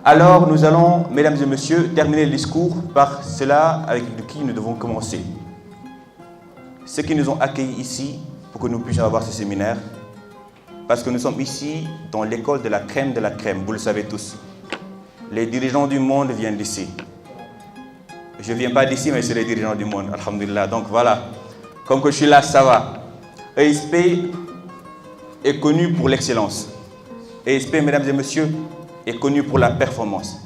Alors nous allons, mesdames et messieurs, terminer le discours par cela avec qui nous devons commencer. Ceux qui nous ont accueillis ici pour que nous puissions avoir ce séminaire, parce que nous sommes ici dans l'école de la crème, vous le savez tous. Les dirigeants du monde viennent d'ici. Je ne viens pas d'ici, mais c'est les dirigeants du monde, alhamdulillah. Donc voilà, comme que je suis là, ça va. ESP est connu pour l'excellence. ESP, mesdames et messieurs, est connu pour la performance.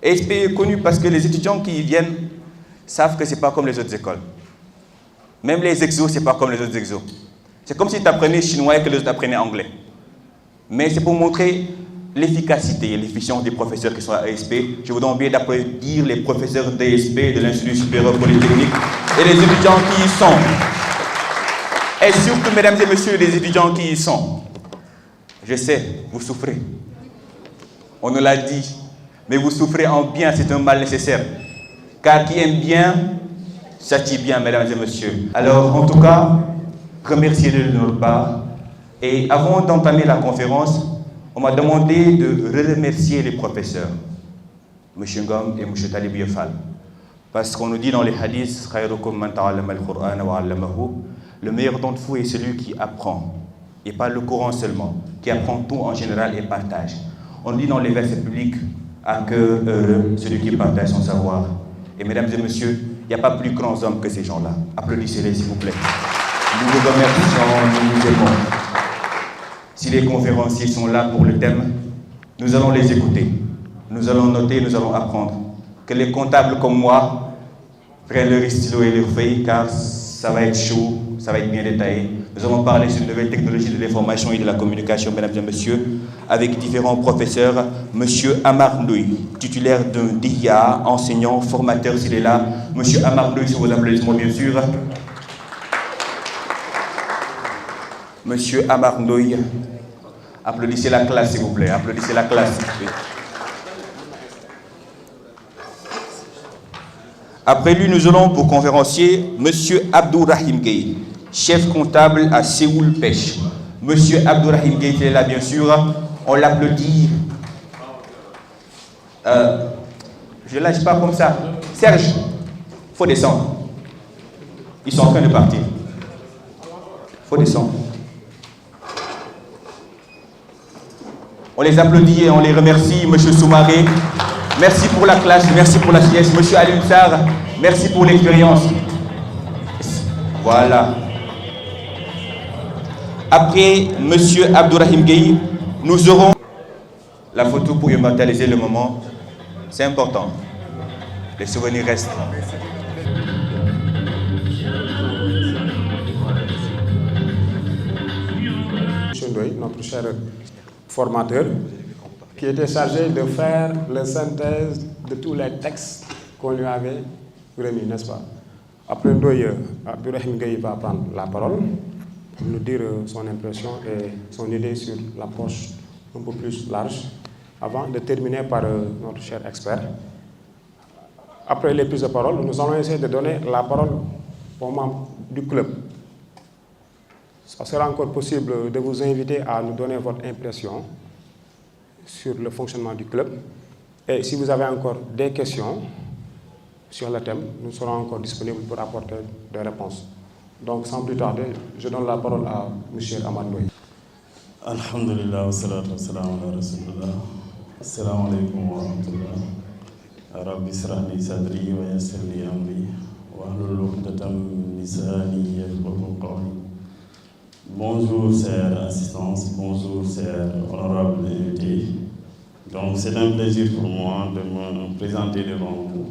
ESP est connu parce que les étudiants qui y viennent savent que ce n'est pas comme les autres écoles. Même les exos, ce n'est pas comme les autres exos. C'est comme si tu apprenais chinois et que les autres apprenaient anglais. Mais c'est pour montrer l'efficacité et l'efficience des professeurs qui sont à ESP. Je vous demande bien d'applaudir les professeurs d'ESP, de l'Institut supérieur polytechnique, et les étudiants qui y sont. Et surtout, mesdames et messieurs, les étudiants qui y sont. Je sais, vous souffrez. On nous l'a dit. Mais vous souffrez en bien, c'est un mal nécessaire. Car qui aime bien, châtie bien, mesdames et messieurs. Alors, en tout cas, remerciez-le de notre part. Et avant d'entamer la conférence, on m'a demandé de remercier les professeurs, M. Ngom et M. Talib Yefal. Parce qu'on nous dit dans les hadiths, le meilleur d'entre vous est celui qui apprend, et pas le Coran seulement, qui apprend tout en général et partage. On dit dans les versets publics, à que celui qui partage son savoir. Et mesdames et messieurs, il n'y a pas plus grands hommes que ces gens-là. Applaudissez-les s'il vous plaît. Nous vous remercions, nous vous aimons. Si les conférenciers sont là pour le thème, nous allons les écouter. Nous allons noter, nous allons apprendre. Que les comptables comme moi prennent leur stylo et leur feuille, car ça va être chaud, ça va être bien détaillé. Nous allons parler sur une nouvelle technologie de l'information et de la communication, mesdames et messieurs, avec différents professeurs. Monsieur Amar Ndoye, titulaire d'un DIA, enseignant, formateur s'il est là. Monsieur Amar Ndoye, sur vos applaudissements bien sûr. Monsieur Amar Ndoye, applaudissez la classe s'il vous plaît, applaudissez la classe. Après lui, nous allons pour conférencier Monsieur Abdourahim Gueye, chef comptable à Séoul Pêche. Monsieur Abdourahim Gueye est là bien sûr, on l'applaudit. Je ne lâche pas comme ça. Serge, il faut descendre. Ils sont en train de partir. Il faut descendre. On les applaudit et on les remercie, Monsieur Soumaré. Merci pour la classe, merci pour la sieste. Monsieur Alim Sarr, merci pour l'expérience. Voilà. Après Monsieur Abdourahim Gueye, nous aurons la photo pour immortaliser le moment. C'est important. Les souvenirs restent. Monsieur Ndoye, notre cher formateur, qui était chargé de faire la synthèse de tous les textes qu'on lui avait remis, n'est-ce pas? Après Ndoye, Abdourahim Gueye va prendre la parole pour nous dire son impression et son idée sur l'approche un peu plus large, avant de terminer par notre cher expert. Après les prises de parole, nous allons essayer de donner la parole aux membres du club. Ça sera encore possible de vous inviter à nous donner votre impression sur le fonctionnement du club. Et si vous avez encore des questions sur le thème, nous serons encore disponibles pour apporter des réponses. Donc sans plus tarder, je donne la parole à M. Amar Ndoye. Alhamdulillah, wa salatu wa salam ala rasulullah. Assalamu alaikum wa rahmatullah. Rabbi israh li sadri wa yassir li amri wa hlul uqdatam min lisani yafqahu qawli. Bonjour, chère assistance, bonjour, chers honorables invités. Donc, c'est un plaisir pour moi de me présenter devant vous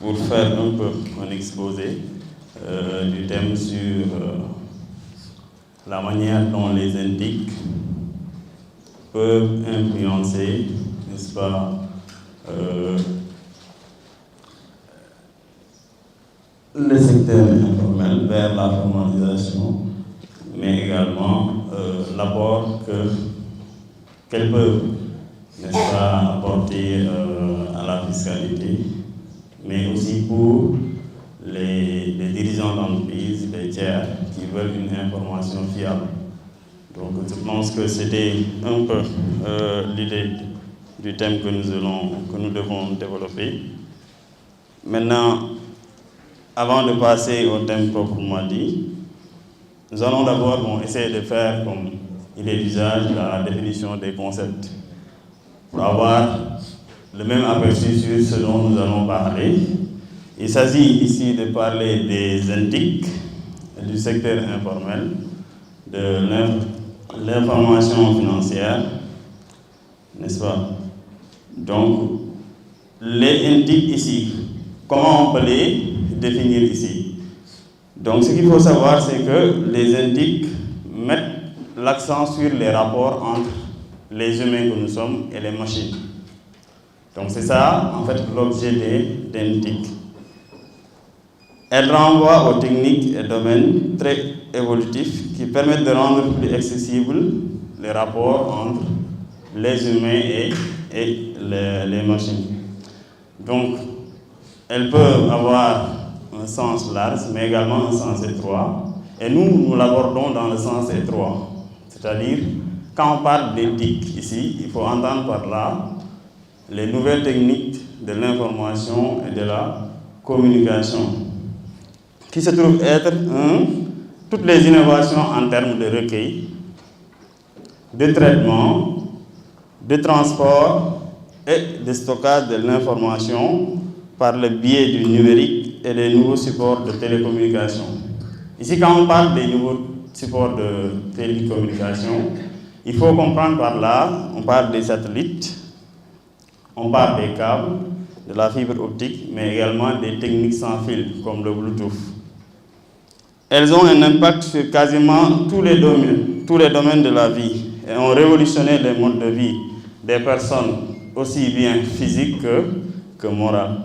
pour faire un peu un exposé du thème sur la manière dont les indices peuvent influencer, n'est-ce pas, le secteur informel vers la formalisation, mais également l'apport qu'elles peuvent, n'est-ce pas, apporter à la fiscalité, mais aussi pour les dirigeants d'entreprise, les tiers qui veulent une information fiable. Donc je pense que c'était un peu l'idée du thème que nous devons développer. Maintenant, avant de passer au thème proprement dit, nous allons d'abord essayer de faire, comme il est d'usage, la définition des concepts, pour avoir le même aperçu sur ce dont nous allons parler. Il s'agit ici de parler des NTIC, du secteur informel, de l'information financière, n'est-ce pas? Donc, les NTIC ici, comment on peut les définir ici? Donc, ce qu'il faut savoir, c'est que les NTIC mettent l'accent sur les rapports entre les humains que nous sommes et les machines. Donc, c'est ça, en fait, l'objet des NTIC. Elle renvoie aux techniques et domaines très évolutifs qui permettent de rendre plus accessibles les rapports entre les humains et les machines. Donc, elles peuvent avoir un sens large, mais également un sens étroit. Et nous l'abordons dans le sens étroit. C'est-à-dire, quand on parle d'éthique ici, il faut entendre par là les nouvelles techniques de l'information et de la communication, qui se trouve être toutes les innovations en termes de recueil, de traitement, de transport et de stockage de l'information par le biais du numérique et des nouveaux supports de télécommunication. Ici, quand on parle des nouveaux supports de télécommunication, il faut comprendre par là, on parle des satellites, on parle des câbles, de la fibre optique, mais également des techniques sans fil, comme le Bluetooth. Elles ont un impact sur quasiment tous les domaines de la vie et ont révolutionné les modes de vie des personnes, aussi bien physiques que morales.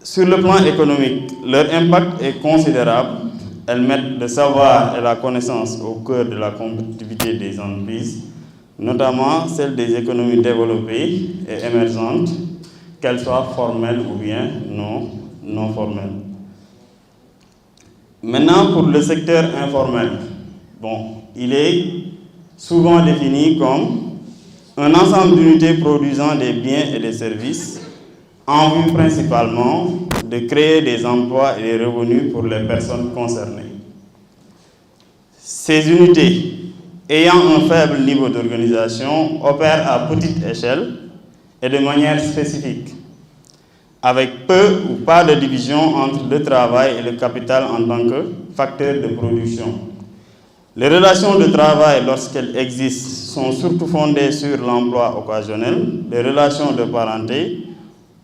Sur le plan économique, leur impact est considérable. Elles mettent le savoir et la connaissance au cœur de la compétitivité des entreprises, notamment celles des économies développées et émergentes, qu'elles soient formelles ou bien non formelles. Maintenant, pour le secteur informel, il est souvent défini comme un ensemble d'unités produisant des biens et des services en vue principalement de créer des emplois et des revenus pour les personnes concernées. Ces unités, ayant un faible niveau d'organisation, opèrent à petite échelle et de manière spécifique, avec peu ou pas de division entre le travail et le capital en tant que facteur de production. Les relations de travail, lorsqu'elles existent, sont surtout fondées sur l'emploi occasionnel, les relations de parenté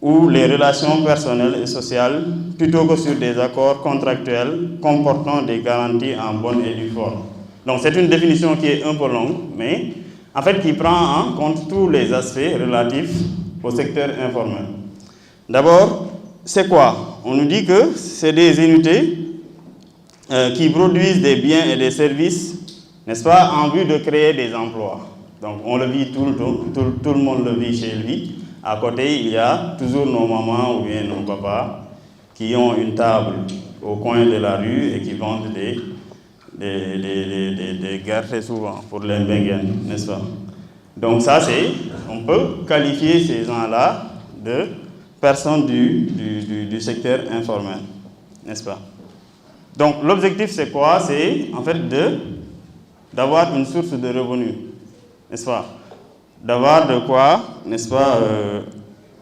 ou les relations personnelles et sociales, plutôt que sur des accords contractuels comportant des garanties en bonne et due forme. Donc c'est une définition qui est un peu longue, mais en fait qui prend en compte tous les aspects relatifs au secteur informel. D'abord, c'est quoi? On nous dit que c'est des unités qui produisent des biens et des services, n'est-ce pas, en vue de créer des emplois. Donc on le vit tout le monde le vit chez lui. À côté, il y a toujours nos mamans ou bien nos papas qui ont une table au coin de la rue et qui vendent des gâteaux souvent pour les bengaines, n'est-ce pas? Donc ça, on peut qualifier ces gens-là de personnes du secteur informel, n'est-ce pas? Donc l'objectif, c'est quoi? C'est en fait d'avoir une source de revenus, n'est-ce pas? D'avoir de quoi, n'est-ce pas,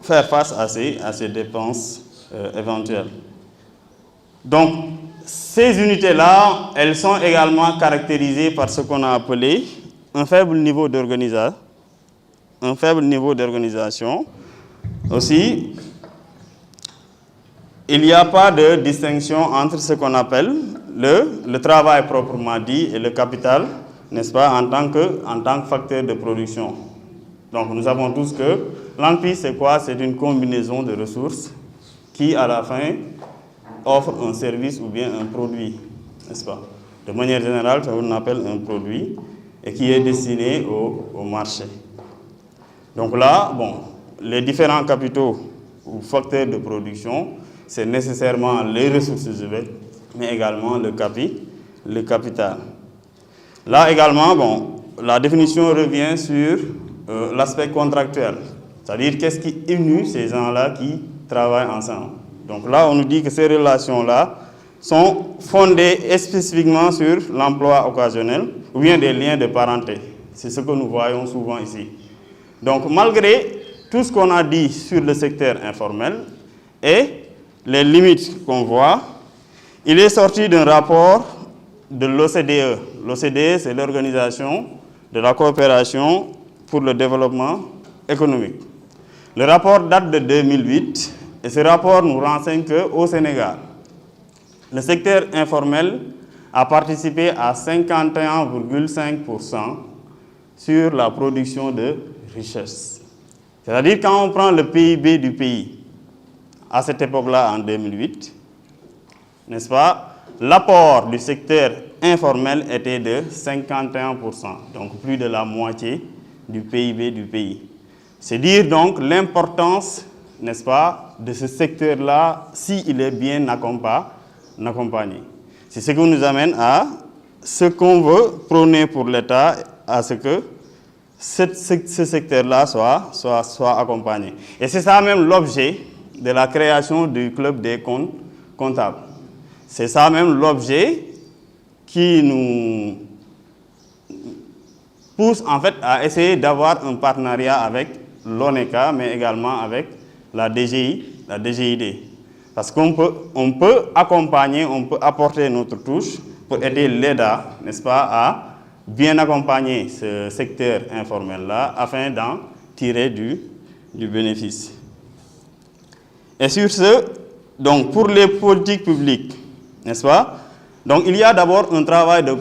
faire face à ces dépenses éventuelles. Donc, ces unités-là, elles sont également caractérisées par ce qu'on a appelé un faible niveau d'organisation. Aussi, il n'y a pas de distinction entre ce qu'on appelle le travail proprement dit et le capital, n'est-ce pas, en tant que facteur de production. Donc, nous savons tous que l'entreprise, c'est quoi? C'est une combinaison de ressources qui, à la fin, offre un service ou bien un produit, n'est-ce pas? De manière générale, ça on appelle un produit et qui est destiné au marché. Donc là, les différents capitaux ou facteurs de production, c'est nécessairement les ressources humaines, mais également le capital. Là également, la définition revient sur l'aspect contractuel. C'est-à-dire qu'est-ce qui unit ces gens-là qui travaillent ensemble. Donc là, on nous dit que ces relations-là sont fondées spécifiquement sur l'emploi occasionnel ou bien des liens de parenté. C'est ce que nous voyons souvent ici. Donc malgré tout ce qu'on a dit sur le secteur informel et les limites qu'on voit, il est sorti d'un rapport de l'OCDE. L'OCDE, c'est l'Organisation de la coopération pour le développement économique. Le rapport date de 2008 et ce rapport nous renseigne qu'au Sénégal, le secteur informel a participé à 51,5% sur la production de richesse. C'est-à-dire quand on prend le PIB du pays à cette époque-là, en 2008, n'est-ce pas, l'apport du secteur informel était de 51%, donc plus de la moitié du PIB du pays. C'est dire donc l'importance, n'est-ce pas, de ce secteur-là s'il est bien accompagné. C'est ce qui nous amène à ce qu'on veut prôner pour l'État, à ce que ce secteur-là soit accompagné. Et c'est ça même l'objet de la création du club des comptables. C'est ça même l'objet qui nous pousse en fait à essayer d'avoir un partenariat avec l'ONECA, mais également avec la DGID. Parce qu'on peut accompagner, on peut apporter notre touche pour aider l'État, n'est-ce pas, à bien accompagner ce secteur informel-là afin d'en tirer du bénéfice. Et sur ce, donc pour les politiques publiques, n'est-ce pas, donc il y a d'abord un travail de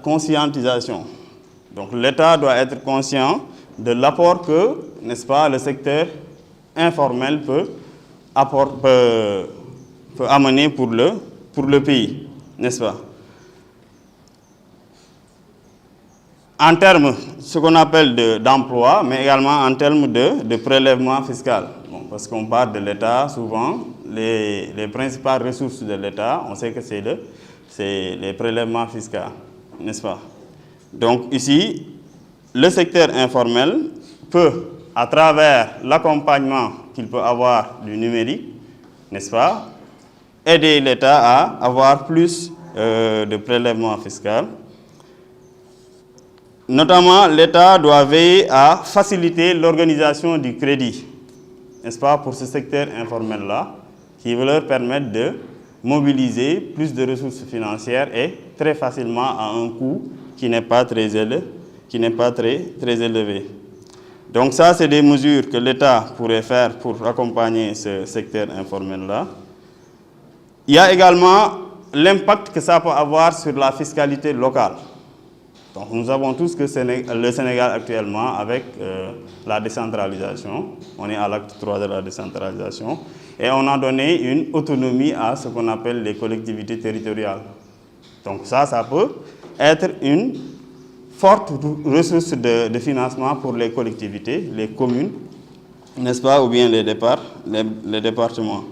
conscientisation. Donc l'État doit être conscient de l'apport que, n'est-ce pas, le secteur informel peut amener pour le pays, n'est-ce pas? En termes, ce qu'on appelle d'emploi, mais également en termes de prélèvement fiscal. Bon, parce qu'on parle de l'État, souvent, les principales ressources de l'État, on sait que c'est les prélèvements fiscaux, n'est-ce pas? Donc ici, le secteur informel peut, à travers l'accompagnement qu'il peut avoir du numérique, n'est-ce pas, aider l'État à avoir plus de prélèvements fiscaux. Notamment, l'État doit veiller à faciliter l'organisation du crédit, n'est-ce pas, pour ce secteur informel-là, qui va leur permettre de mobiliser plus de ressources financières et très facilement à un coût qui n'est pas très élevé. Donc ça, c'est des mesures que l'État pourrait faire pour accompagner ce secteur informel-là. Il y a également l'impact que ça peut avoir sur la fiscalité locale. Donc nous savons tous que le Sénégal actuellement, avec la décentralisation, on est à l'acte 3 de la décentralisation, et on a donné une autonomie à ce qu'on appelle les collectivités territoriales. Donc ça peut être une forte ressource de financement pour les collectivités, les communes, n'est-ce pas, ou bien les départements.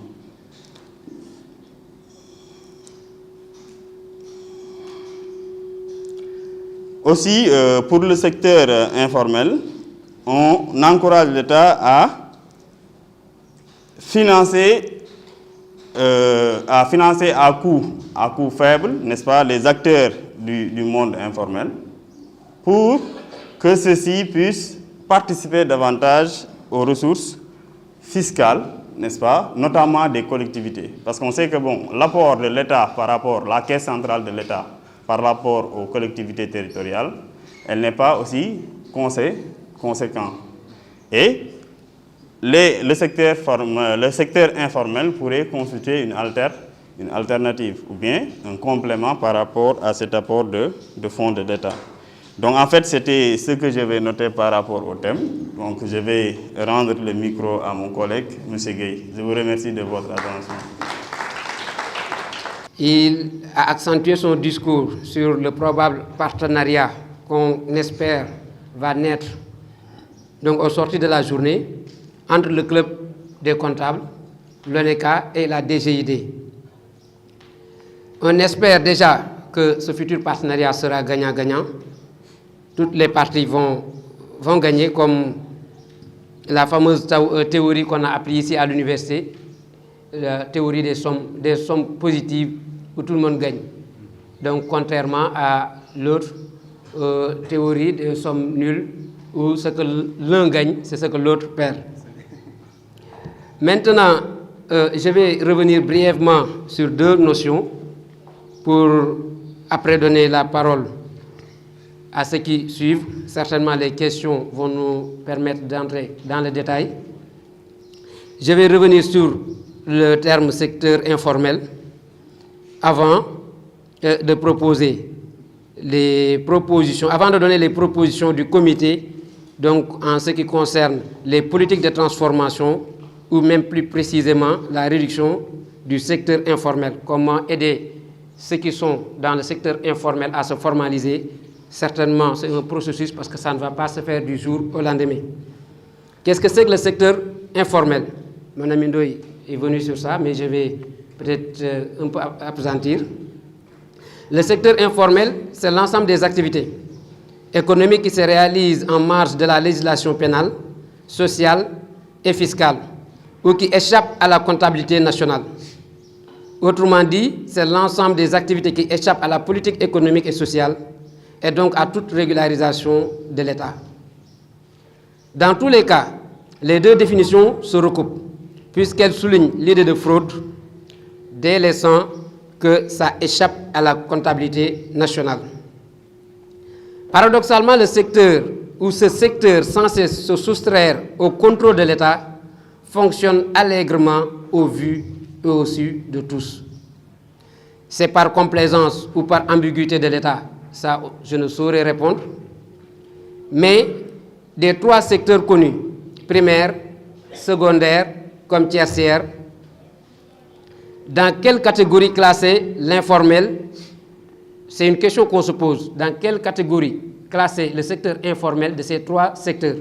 Aussi, pour le secteur informel, on encourage l'État à financer à coût faible, n'est-ce pas, les acteurs du monde informel, pour que ceux-ci puissent participer davantage aux ressources fiscales, n'est-ce pas, notamment des collectivités. Parce qu'on sait que l'apport de l'État par rapport à la caisse centrale de l'État, par rapport aux collectivités territoriales, elle n'est pas aussi conséquente. Et le secteur informel pourrait constituer une alternative ou bien un complément par rapport à cet apport de fonds de l'État. Donc en fait, c'était ce que je vais noter par rapport au thème. Donc je vais rendre le micro à mon collègue, M. Gueye. Je vous remercie de votre attention. Il a accentué son discours sur le probable partenariat qu'on espère va naître donc au sortir de la journée entre le club des comptables, l'ONECA et la DGID. On espère déjà que ce futur partenariat sera gagnant-gagnant. Toutes les parties vont vont gagner, comme la fameuse théorie qu'on a appris ici à l'université, la théorie des sommes positives où tout le monde gagne. Donc, contrairement à l'autre théorie des sommes nulles, où ce que l'un gagne, c'est ce que l'autre perd. Maintenant, je vais revenir brièvement sur deux notions pour après donner la parole à ceux qui suivent. Certainement, les questions vont nous permettre d'entrer dans le détail. Je vais revenir sur le terme secteur informel avant de proposer les propositions, avant de donner les propositions du comité, donc en ce qui concerne les politiques de transformation ou même plus précisément la réduction du secteur informel. Comment aider ceux qui sont dans le secteur informel à se formaliser. Certainement, c'est un processus parce que ça ne va pas se faire du jour au lendemain. Qu'est-ce que c'est que le secteur informel? Mon ami Ndoye est venu sur ça, mais je vais peut-être un peu appesantir. Le secteur informel, c'est l'ensemble des activités économiques qui se réalisent en marge de la législation pénale, sociale et fiscale, ou qui échappent à la comptabilité nationale. Autrement dit, c'est l'ensemble des activités qui échappent à la politique économique et sociale, et donc à toute régularisation de l'État. Dans tous les cas, les deux définitions se recoupent, puisqu'elles soulignent l'idée de fraude, délaissant que ça échappe à la comptabilité nationale. Paradoxalement, le secteur, ou ce secteur censé se soustraire au contrôle de l'État, fonctionne allègrement au vu et au su de tous. C'est par complaisance ou par ambiguïté de l'État, ça je ne saurais répondre, mais des trois secteurs connus, primaire, secondaire comme tertiaire, dans quelle catégorie classer l'informel? C'est une question qu'on se pose. Dans quelle catégorie classer le secteur informel de ces trois secteurs?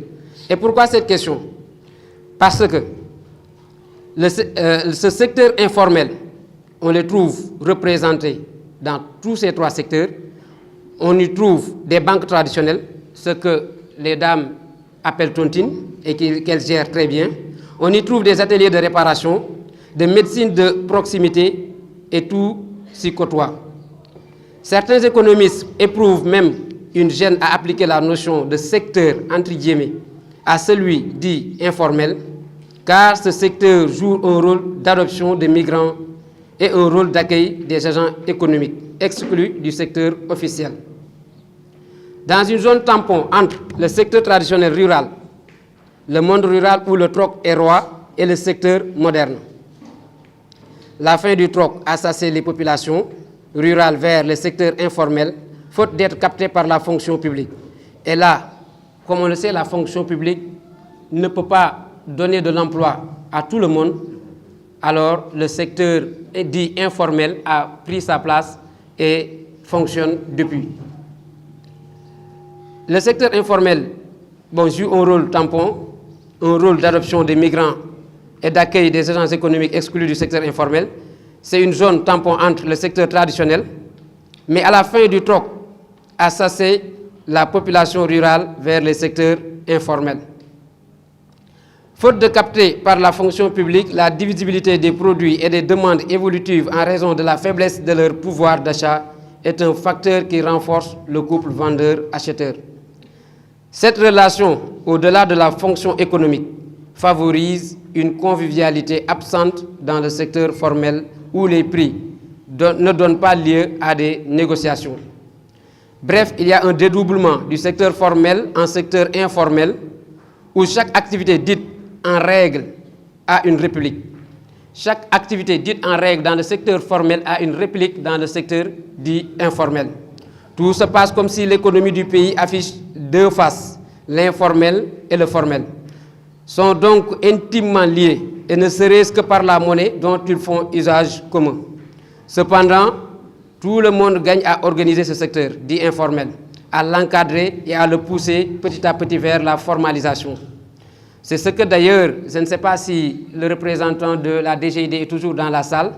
Et pourquoi cette question? Parce que ce secteur informel, on le trouve représenté dans tous ces trois secteurs. On y trouve des banques traditionnelles, ce que les dames appellent tontines et qu'elles gèrent très bien. On y trouve des ateliers de réparation, de médecine de proximité et tout s'y côtoie. Certains économistes éprouvent même une gêne à appliquer la notion de secteur, entre guillemets, à celui dit informel, car ce secteur joue un rôle d'adoption des migrants et un rôle d'accueil des agents économiques, exclus du secteur officiel. Dans une zone tampon entre le secteur traditionnel rural, le monde rural où le troc est roi, et le secteur moderne. La fin du troc a sassé les populations rurales vers le secteur informel, faute d'être captées par la fonction publique. Et là, comme on le sait, la fonction publique ne peut pas donner de l'emploi à tout le monde. Alors, le secteur dit informel a pris sa place et fonctionne depuis. Le secteur informel joue un rôle tampon, un rôle d'adoption des migrants et d'accueil des agences économiques exclues du secteur informel. C'est une zone tampon entre le secteur traditionnel, mais à la fin du troc, a sassé la population rurale vers les secteurs informels. Faute de capter par la fonction publique la divisibilité des produits et des demandes évolutives en raison de la faiblesse de leur pouvoir d'achat, est un facteur qui renforce le couple vendeur-acheteur. Cette relation, au-delà de la fonction économique, favorise une convivialité absente dans le secteur formel où les prix ne donnent pas lieu à des négociations. Bref, il y a un dédoublement du secteur formel en secteur informel où chaque activité dite en règle a une réplique. Chaque activité dite en règle dans le secteur formel a une réplique dans le secteur dit informel. Tout se passe comme si l'économie du pays affiche deux faces, l'informel et le formel. Sont donc intimement liés et ne serait-ce que par la monnaie dont ils font usage commun. Cependant, tout le monde gagne à organiser ce secteur dit informel, à l'encadrer et à le pousser petit à petit vers la formalisation. C'est ce que d'ailleurs, je ne sais pas si le représentant de la DGID est toujours dans la salle,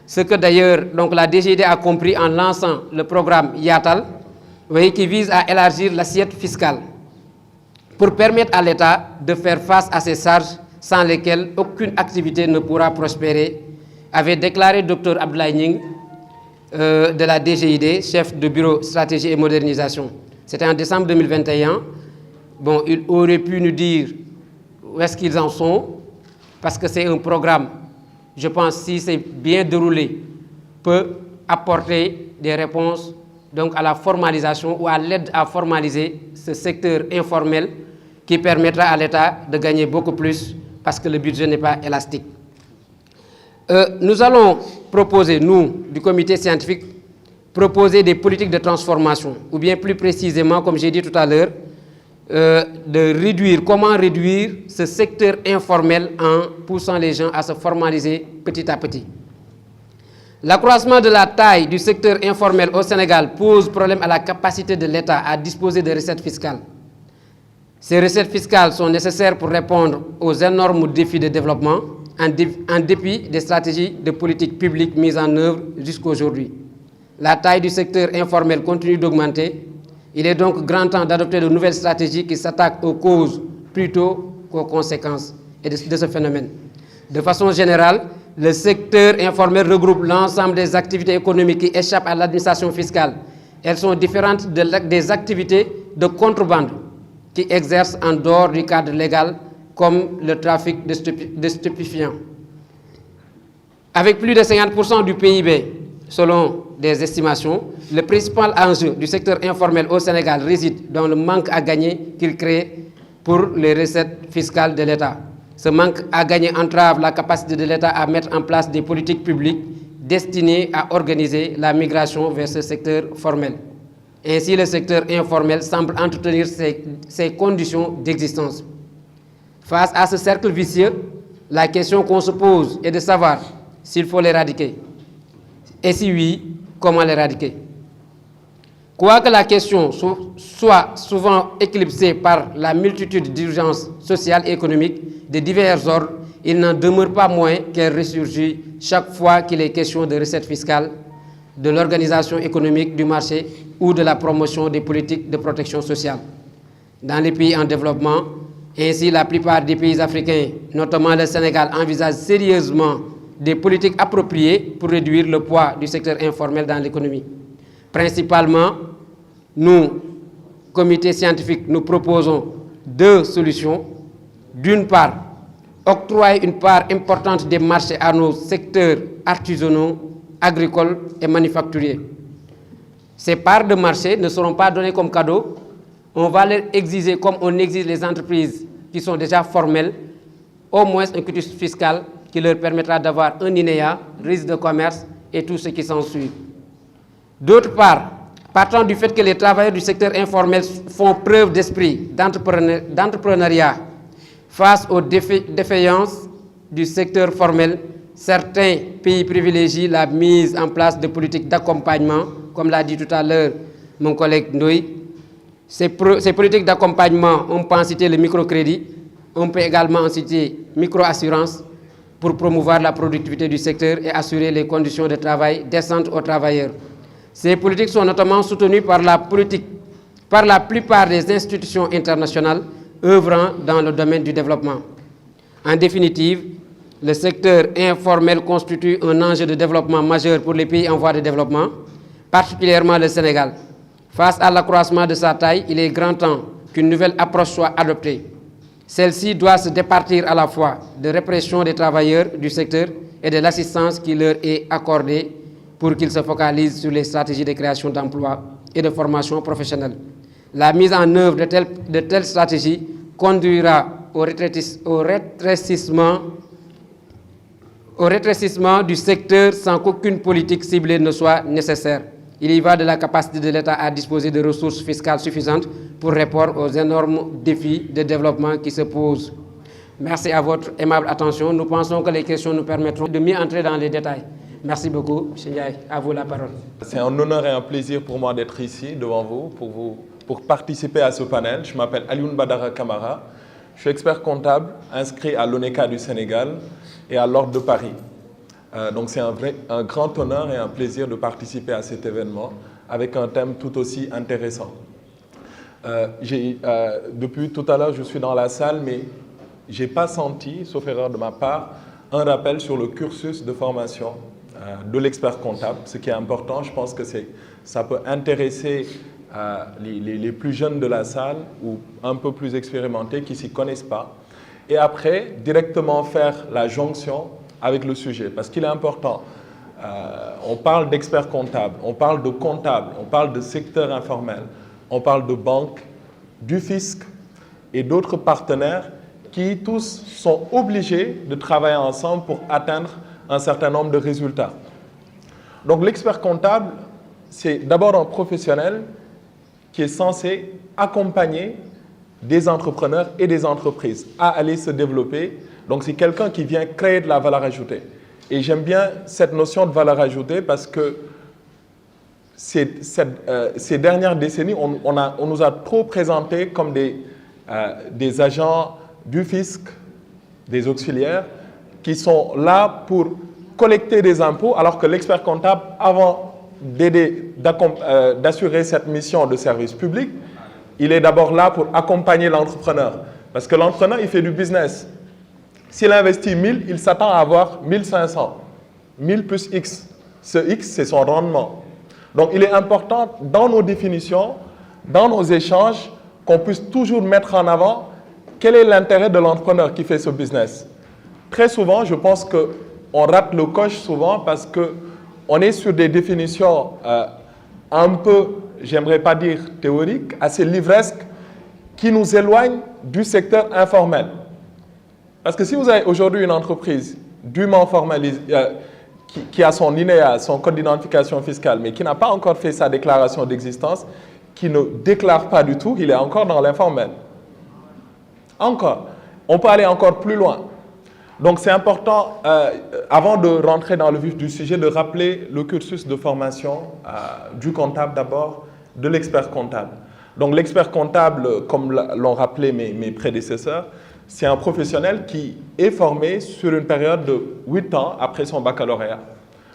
ce que d'ailleurs la DGID a compris en lançant le programme YATAL, qui vise à élargir l'assiette fiscale. pour permettre à l'État de faire face à ces charges sans lesquelles aucune activité ne pourra prospérer, avait déclaré Dr Abdoulaye Ning de la DGID, chef de bureau stratégie et modernisation. C'était en décembre 2021. Bon, il aurait pu nous dire où est-ce qu'ils en sont, parce que c'est un programme, je pense, si c'est bien déroulé, peut apporter des réponses donc, à la formalisation ou à l'aide à formaliser ce secteur informel qui permettra à l'État de gagner beaucoup plus parce que le budget n'est pas élastique. Nous allons proposer, nous, du comité scientifique, proposer des politiques de transformation, ou bien plus précisément, comme j'ai dit tout à l'heure, comment réduire ce secteur informel en poussant les gens à se formaliser petit à petit. L'accroissement de la taille du secteur informel au Sénégal pose problème à la capacité de l'État à disposer de recettes fiscales. Ces recettes fiscales sont nécessaires pour répondre aux énormes défis de développement, en dépit des stratégies de politique publique mises en œuvre jusqu'à aujourd'hui. La taille du secteur informel continue d'augmenter. Il est donc grand temps d'adopter de nouvelles stratégies qui s'attaquent aux causes plutôt qu'aux conséquences de ce phénomène. De façon générale, le secteur informel regroupe l'ensemble des activités économiques qui échappent à l'administration fiscale. Elles sont différentes des activités de contrebande qui exercent en dehors du cadre légal, comme le trafic de stupéfiants. Avec plus de 50% du PIB, selon des estimations, le principal enjeu du secteur informel au Sénégal réside dans le manque à gagner qu'il crée pour les recettes fiscales de l'État. Ce manque à gagner entrave la capacité de l'État à mettre en place des politiques publiques destinées à organiser la migration vers ce secteur formel. Ainsi, le secteur informel semble entretenir ses conditions d'existence. Face à ce cercle vicieux, la question qu'on se pose est de savoir s'il faut l'éradiquer. Et si oui, comment l'éradiquer? Quoique la question soit souvent éclipsée par la multitude d'urgences sociales et économiques de divers ordres, il n'en demeure pas moins qu'elle ressurgit chaque fois qu'il est question de recettes fiscales, de l'organisation économique du marché ou de la promotion des politiques de protection sociale. Dans les pays en développement, ainsi la plupart des pays africains, notamment le Sénégal, envisagent sérieusement des politiques appropriées pour réduire le poids du secteur informel dans l'économie. Principalement, nous, comité scientifique, nous proposons deux solutions. D'une part, octroyer une part importante des marchés à nos secteurs artisanaux, agricoles et manufacturiers. Ces parts de marché ne seront pas données comme cadeau. On va les exiger comme on exige les entreprises qui sont déjà formelles, au moins un quitus fiscal qui leur permettra d'avoir un INEA, risque de commerce et tout ce qui s'ensuit. D'autre part, partant du fait que les travailleurs du secteur informel font preuve d'esprit d'entrepreneuriat face aux défaillances du secteur formel, certains pays privilégient la mise en place de politiques d'accompagnement, comme l'a dit tout à l'heure mon collègue Ndoye. Ces politiques d'accompagnement, on peut en citer le microcrédit, on peut également en citer microassurance pour promouvoir la productivité du secteur et assurer les conditions de travail décentes aux travailleurs. Ces politiques sont notamment soutenues par la plupart des institutions internationales œuvrant dans le domaine du développement. En définitive, le secteur informel constitue un enjeu de développement majeur pour les pays en voie de développement, particulièrement le Sénégal. Face à l'accroissement de sa taille, il est grand temps qu'une nouvelle approche soit adoptée. Celle-ci doit se départir à la fois de répression des travailleurs du secteur et de l'assistance qui leur est accordée pour qu'ils se focalisent sur les stratégies de création d'emplois et de formation professionnelle. La mise en œuvre de telles stratégies conduira au rétrécissement du secteur sans qu'aucune politique ciblée ne soit nécessaire. Il y va de la capacité de l'État à disposer de ressources fiscales suffisantes pour répondre aux énormes défis de développement qui se posent. Merci à votre aimable attention. Nous pensons que les questions nous permettront de mieux entrer dans les détails. Merci beaucoup. M. Ndiaye, à vous la parole. C'est un honneur et un plaisir pour moi d'être ici devant vous pour participer à ce panel. Je m'appelle Alioune Badara Camara. Je suis expert comptable inscrit à l'ONECA du Sénégal et à l'Ordre de Paris. Donc c'est un grand honneur et un plaisir de participer à cet événement avec un thème tout aussi intéressant. Depuis tout à l'heure, je suis dans la salle, mais je n'ai pas senti, sauf erreur de ma part, un rappel sur le cursus de formation de l'expert comptable. Ce qui est important, je pense que ça peut intéresser les plus jeunes de la salle ou un peu plus expérimentés qui ne s'y connaissent pas. Et après, directement faire la jonction avec le sujet. Parce qu'il est important, on parle d'experts comptables, on parle de comptables, on parle de secteur informel, on parle de banques, du fisc et d'autres partenaires qui tous sont obligés de travailler ensemble pour atteindre un certain nombre de résultats. Donc l'expert comptable, c'est d'abord un professionnel qui est censé accompagner des entrepreneurs et des entreprises à aller se développer. Donc c'est quelqu'un qui vient créer de la valeur ajoutée. Et j'aime bien cette notion de valeur ajoutée parce que ces dernières décennies, on nous a trop présentés comme des agents du fisc, des auxiliaires, qui sont là pour collecter des impôts, alors que l'expert comptable, avant d'assurer cette mission de service public, il est d'abord là pour accompagner l'entrepreneur. Parce que l'entrepreneur, il fait du business. S'il investit 1000, il s'attend à avoir 1500. 1000 plus X. Ce X, c'est son rendement. Donc, il est important, dans nos définitions, dans nos échanges, qu'on puisse toujours mettre en avant quel est l'intérêt de l'entrepreneur qui fait ce business. Très souvent, je pense qu'on rate le coche souvent parce qu'on est sur des définitions un peu, j'aimerais pas dire théoriques, assez livresques, qui nous éloignent du secteur informel. Parce que si vous avez aujourd'hui une entreprise dûment formalisée, qui a son INEA, son code d'identification fiscale, mais qui n'a pas encore fait sa déclaration d'existence, qui ne déclare pas du tout, il est encore dans l'informel. Encore. On peut aller encore plus loin. Donc c'est important, avant de rentrer dans le vif du sujet, de rappeler le cursus de formation du comptable d'abord, de l'expert comptable. Donc l'expert comptable, comme l'ont rappelé mes prédécesseurs, c'est un professionnel qui est formé sur une période de 8 ans après son baccalauréat.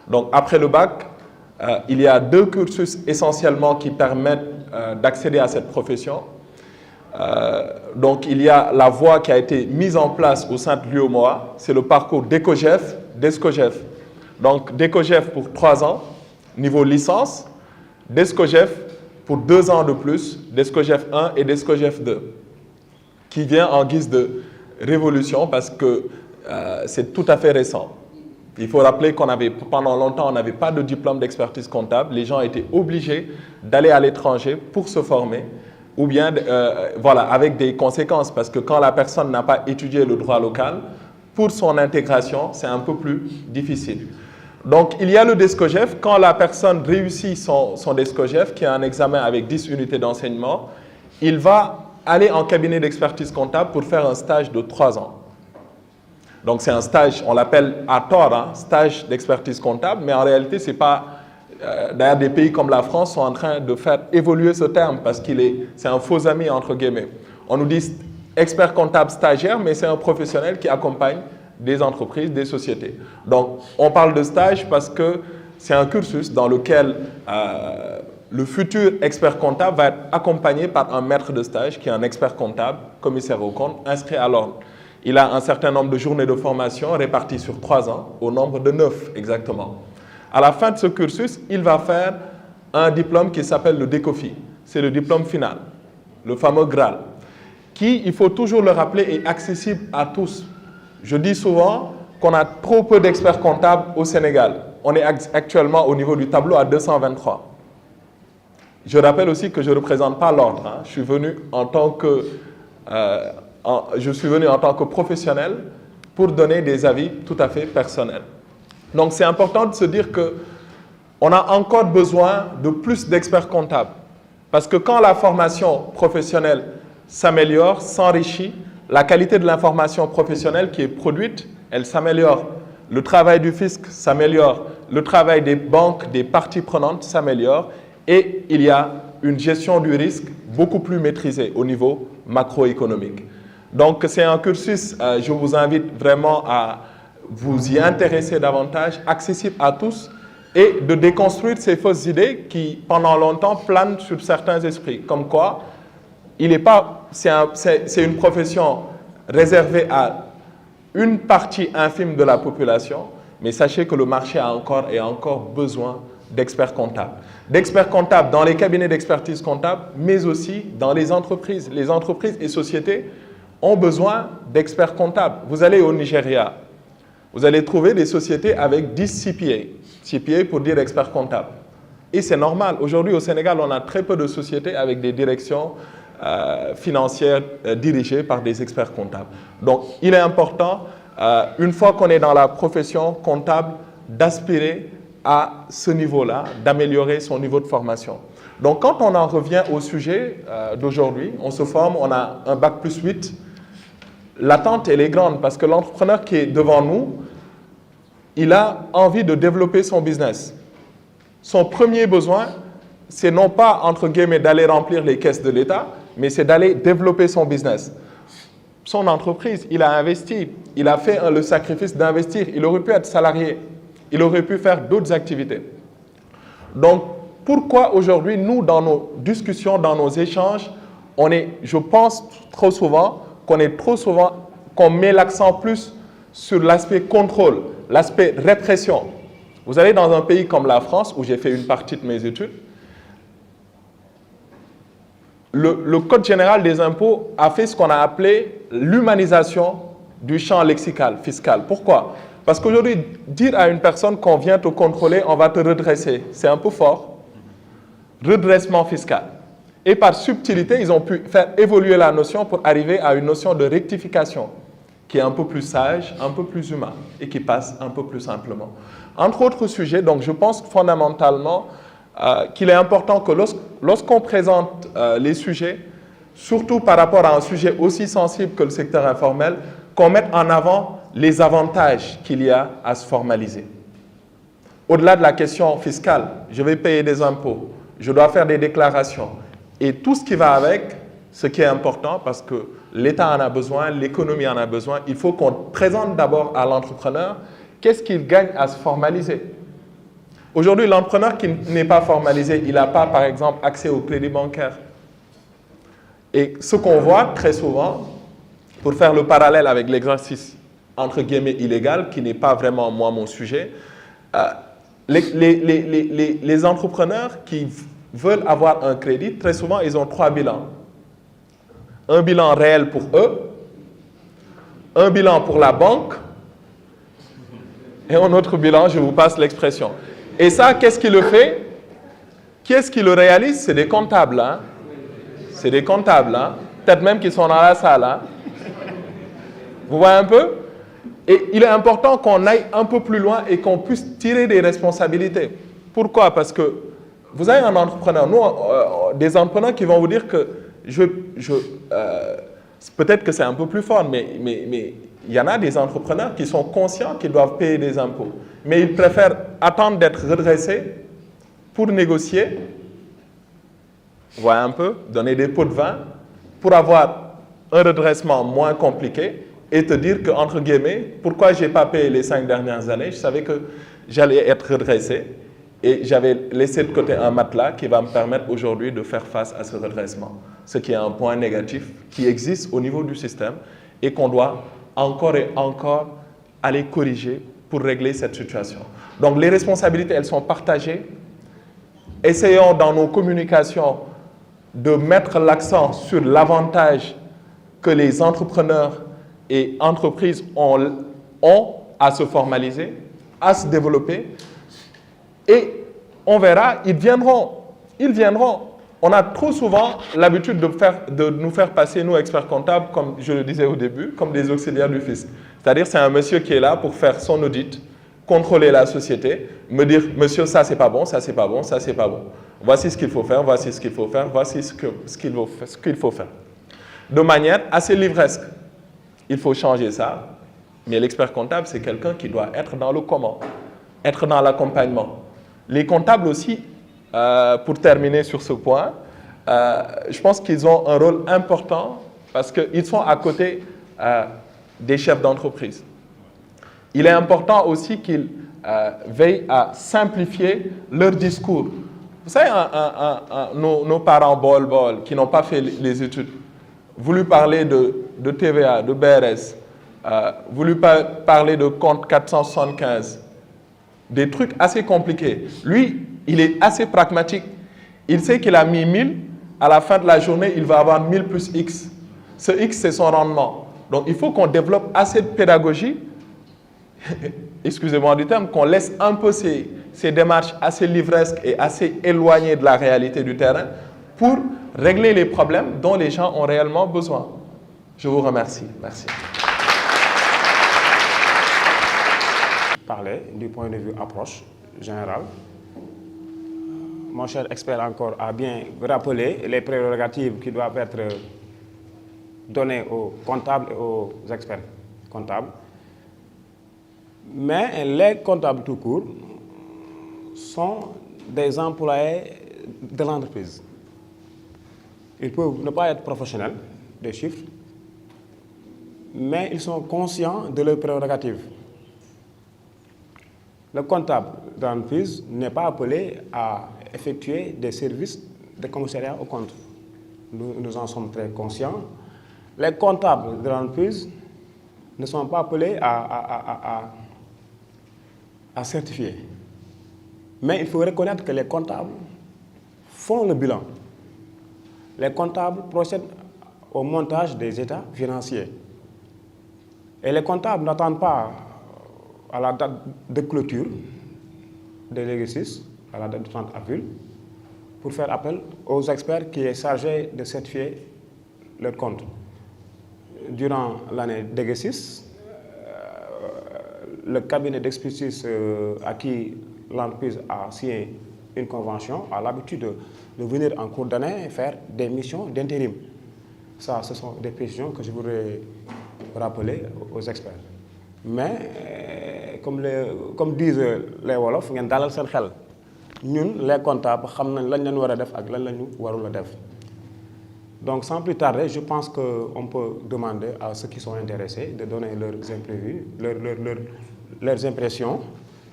Donc après le bac, il y a 2 cursus essentiellement qui permettent d'accéder à cette profession. Donc il y a la voie qui a été mise en place au sein de l'UOMOA, c'est le parcours d'ECOGEF, d'ESCOGEF. Donc d'ECOGEF pour 3 ans, niveau licence, d'ESCOGEF pour 2 ans de plus, d'ESCOGEF 1 et d'ESCOGEF 2, qui vient en guise de révolution parce que c'est tout à fait récent. Il faut rappeler pendant longtemps, on n'avait pas de diplôme d'expertise comptable. Les gens étaient obligés d'aller à l'étranger pour se former, ou bien voilà, avec des conséquences, parce que quand la personne n'a pas étudié le droit local, pour son intégration, c'est un peu plus difficile. Donc, il y a le DESCOGEF. Quand la personne réussit son DESCOGEF, qui est un examen avec 10 unités d'enseignement, il va aller en cabinet d'expertise comptable pour faire un stage de 3 ans. Donc, c'est un stage, on l'appelle à tort, hein, stage d'expertise comptable, mais en réalité, c'est pas... D'ailleurs, des pays comme la France sont en train de faire évoluer ce terme parce c'est un faux ami, entre guillemets. On nous dit expert comptable stagiaire, mais c'est un professionnel qui accompagne des entreprises, des sociétés. Donc, on parle de stage parce que c'est un cursus dans lequel le futur expert comptable va être accompagné par un maître de stage qui est un expert comptable, commissaire aux comptes, inscrit à l'ordre. Il a un certain nombre de journées de formation réparties sur 3 ans, au nombre de 9 exactement. À la fin de ce cursus, il va faire un diplôme qui s'appelle le DECOFI. C'est le diplôme final, le fameux Graal, qui, il faut toujours le rappeler, est accessible à tous. Je dis souvent qu'on a trop peu d'experts comptables au Sénégal. On est actuellement au niveau du tableau à 223. Je rappelle aussi que je ne représente pas l'ordre. Hein. Je suis venu en tant que professionnel pour donner des avis tout à fait personnels. Donc, c'est important de se dire qu'on a encore besoin de plus d'experts comptables. Parce que quand la formation professionnelle s'améliore, s'enrichit, la qualité de l'information professionnelle qui est produite, elle s'améliore. Le travail du fisc s'améliore. Le travail des banques, des parties prenantes s'améliore. Et il y a une gestion du risque beaucoup plus maîtrisée au niveau macroéconomique. Donc, c'est un cursus, je vous invite vraiment à vous y intéresser davantage, accessible à tous, et de déconstruire ces fausses idées qui, pendant longtemps, planent sur certains esprits. Comme quoi, c'est une profession réservée à une partie infime de la population, mais sachez que le marché a encore besoin d'experts comptables. D'experts comptables dans les cabinets d'expertise comptable, mais aussi dans les entreprises. Les entreprises et sociétés ont besoin d'experts comptables. Vous allez au Nigeria, vous allez trouver des sociétés avec 10 CPA. CPA pour dire expert comptable. Et c'est normal. Aujourd'hui, au Sénégal, on a très peu de sociétés avec des directions financières dirigées par des experts comptables. Donc, il est important, une fois qu'on est dans la profession comptable, d'aspirer à ce niveau-là, d'améliorer son niveau de formation. Donc, quand on en revient au sujet d'aujourd'hui, on se forme, on a un bac plus 8. L'attente, elle est grande parce que l'entrepreneur qui est devant nous, il a envie de développer son business. Son premier besoin, c'est non pas, entre guillemets, d'aller remplir les caisses de l'État, mais c'est d'aller développer son business. Son entreprise, il a investi, il a fait le sacrifice d'investir, il aurait pu être salarié, il aurait pu faire d'autres activités. Donc, pourquoi aujourd'hui, nous, dans nos discussions, dans nos échanges, je pense trop souvent qu'on met l'accent plus sur l'aspect contrôle, l'aspect répression. Vous allez dans un pays comme la France, où j'ai fait une partie de mes études, le Code général des impôts a fait ce qu'on a appelé l'humanisation du champ lexical, fiscal. Pourquoi? Parce qu'aujourd'hui, dire à une personne qu'on vient te contrôler, on va te redresser, c'est un peu fort. Redressement fiscal. Et par subtilité, ils ont pu faire évoluer la notion pour arriver à une notion de rectification qui est un peu plus sage, un peu plus humain et qui passe un peu plus simplement. Entre autres sujets, donc je pense fondamentalement qu'il est important que lorsqu'on présente les sujets, surtout par rapport à un sujet aussi sensible que le secteur informel, qu'on mette en avant les avantages qu'il y a à se formaliser. Au-delà de la question fiscale, je vais payer des impôts, je dois faire des déclarations et tout ce qui va avec, ce qui est important parce que l'État en a besoin, l'économie en a besoin, il faut qu'on présente d'abord à l'entrepreneur qu'est-ce qu'il gagne à se formaliser. Aujourd'hui, l'entrepreneur qui n'est pas formalisé, il n'a pas, par exemple, accès au crédit bancaire. Et ce qu'on voit très souvent, pour faire le parallèle avec l'exercice entre guillemets illégal, qui n'est pas vraiment moi mon sujet, les entrepreneurs qui veulent avoir un crédit, très souvent, ils ont 3 bilans. Un bilan réel pour eux, un bilan pour la banque, et un autre bilan, je vous passe l'expression. Et ça, qu'est-ce qui le fait? Qu'est-ce qui le réalise? C'est des comptables. Hein? C'est des comptables. Hein? Peut-être même qu'ils sont dans la salle. Hein? Vous voyez un peu? Et il est important qu'on aille un peu plus loin et qu'on puisse tirer des responsabilités. Pourquoi? Parce que vous avez un entrepreneur, des entrepreneurs qui vont vous dire que peut-être que c'est un peu plus fort, mais il y en a des entrepreneurs qui sont conscients qu'ils doivent payer des impôts. Mais ils préfèrent attendre d'être redressés pour négocier, vous voyez un peu, donner des pots de vin pour avoir un redressement moins compliqué et te dire que, entre guillemets, pourquoi je n'ai pas payé les 5 dernières années, je savais que j'allais être redressé et j'avais laissé de côté un matelas qui va me permettre aujourd'hui de faire face à ce redressement. Ce qui est un point négatif qui existe au niveau du système et qu'on doit encore et encore aller corriger pour régler cette situation. Donc les responsabilités, elles sont partagées. Essayons dans nos communications de mettre l'accent sur l'avantage que les entrepreneurs et entreprises ont à se formaliser, à se développer. Et on verra, ils viendront. Ils viendront. On a trop souvent l'habitude de nous faire passer, nous, experts comptables, comme je le disais au début, comme des auxiliaires du fisc. C'est-à-dire, c'est un monsieur qui est là pour faire son audit, contrôler la société, me dire, monsieur, ça, c'est pas bon, ça, c'est pas bon, ça, c'est pas bon. Voici ce qu'il faut faire, voici ce qu'il faut faire, voici ce qu'il faut faire. De manière assez livresque. Il faut changer ça, mais l'expert comptable, c'est quelqu'un qui doit être dans le comment, être dans l'accompagnement. Les comptables aussi, pour terminer sur ce point, je pense qu'ils ont un rôle important parce qu'ils sont à côté des chefs d'entreprise. Il est important aussi qu'ils veillent à simplifier leur discours. Vous Vous savez, nos parents bol qui n'ont pas fait les études, voulu parler de TVA, de BRS, voulu parler de compte 475, des trucs assez compliqués. Lui, il est assez pragmatique. Il sait qu'il a mis 1000, à la fin de la journée, il va avoir 1000 plus X. Ce X, c'est son rendement. Donc, il faut qu'on développe assez de pédagogie, excusez-moi du terme, qu'on laisse un peu ces démarches assez livresques et assez éloignées de la réalité du terrain pour régler les problèmes dont les gens ont réellement besoin. Je vous remercie. Merci. Parler du point de vue approche générale. Mon cher expert encore a bien rappelé les prérogatives qui doivent être données aux comptables et aux experts comptables. Mais les comptables tout court sont des employés de l'entreprise. Ils peuvent ne pas être professionnels des chiffres, mais ils sont conscients de leurs prérogatives. Le comptable de l'entreprise n'est pas appelé à effectuer des services de commissariat au compte. Nous en sommes très conscients. Les comptables de l'entreprise ne sont pas appelés à certifier. Mais il faut reconnaître que les comptables font le bilan. Les comptables procèdent au montage des états financiers. Et les comptables n'attendent pas à la date de clôture de l'exercice, à la date du 30 avril, pour faire appel aux experts qui sont chargés de certifier leur compte. Durant l'année d'exercice, le cabinet d'expertise à qui l'entreprise a signé une convention a l'habitude de venir en cours d'année faire des missions d'intérim. Ça, ce sont des précisions que je voudrais rappeler aux experts. Mais comme disent les Wolofs, ngeen dalal seen xel. Ñun les comptables xam nañ lañ leen war a def ak lan lañu warul a def. Donc sans plus tarder, je pense qu'on peut demander à ceux qui sont intéressés de donner leurs imprévus, leurs impressions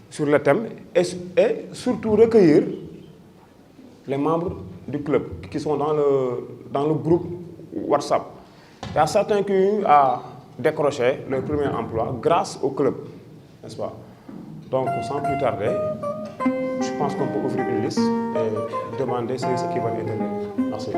sur le thème et surtout recueillir les membres du club qui sont dans le groupe WhatsApp. Il y a certains qui ont décroché leur premier emploi grâce au club, n'est-ce pas? Donc sans plus tarder, je pense qu'on peut ouvrir une liste et demander ceux qui veulent intervenir. Merci.